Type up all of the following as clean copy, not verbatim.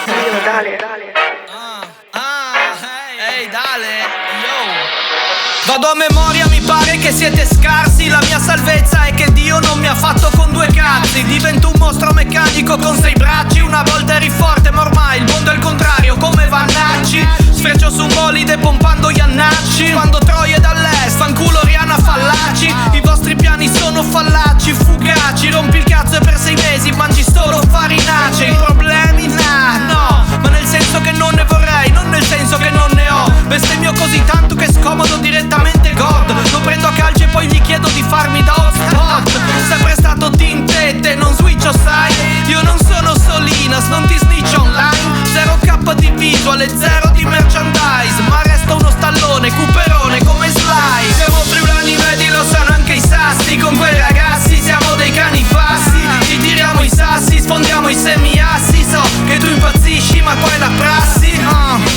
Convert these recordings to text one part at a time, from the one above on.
Ehi, dale, yo. Vado a memoria, mi pare che siete scarsi. La mia salvezza è che Dio non mi ha fatto con due cazzi. Divento un mostro meccanico con 6 bracci. Una volta eri forte ma ormai il mondo è il contrario, come Vannacci. Sfreccio su un bolide pompando Iannacci. Quando Troie dall'est, fanculo Rihanna fallaci. I vostri piani sono fallaci, fugaci. Rompi il cazzo e per 6 mesi mangi solo farinacee. I problemi? Nah, no, ma nel senso che non ne vorrei, non nel senso che non ne ho. Bestemmio così tanto che scomodo direttamente God. Lo prendo a calci e poi gli chiedo di farmi da hotspot. Sempre stato tintette, non switcho sai. Io non sono Solinas, non ti snitch online. 0k di visual e 0 di merchandise. Ma resta uno stallone, cuperone come Sly. Siamo friulani vedi, lo sanno anche i sassi. Con quei ragazzi siamo dei cani passi. Ti tiriamo i sassi, sfondiamo i semiassi. So che tu impazzisci ma qua è la prassi.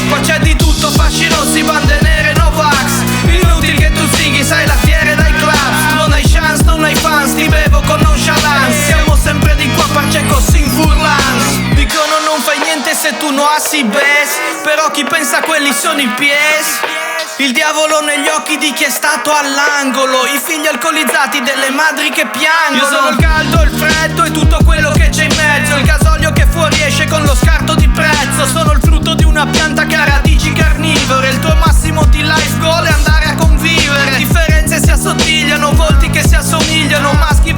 Qua c'è di tutto, fasci rossi, bande nere, Novax. Inutile che tu sighi, sai la fiere dai clubs. Non hai chance, non hai fans, ti bevo con nonchalance. Siamo sempre di qua, Pacheco sin furlans. Dicono non fai niente se tu no assi best. Però chi pensa a quelli sono i pies. Il diavolo negli occhi di chi è stato all'angolo. I figli alcolizzati delle madri che piangono. Io sono il caldo, il freddo e tutto quello che c'è in mezzo. Il gasolio che fuoriesce con lo scarto di prezzo. Sono il frutto di una pianta che ha radici carnivore. Il tuo massimo di life goal è andare a convivere. Differenze si assottigliano, volti che si assomigliano. Maschi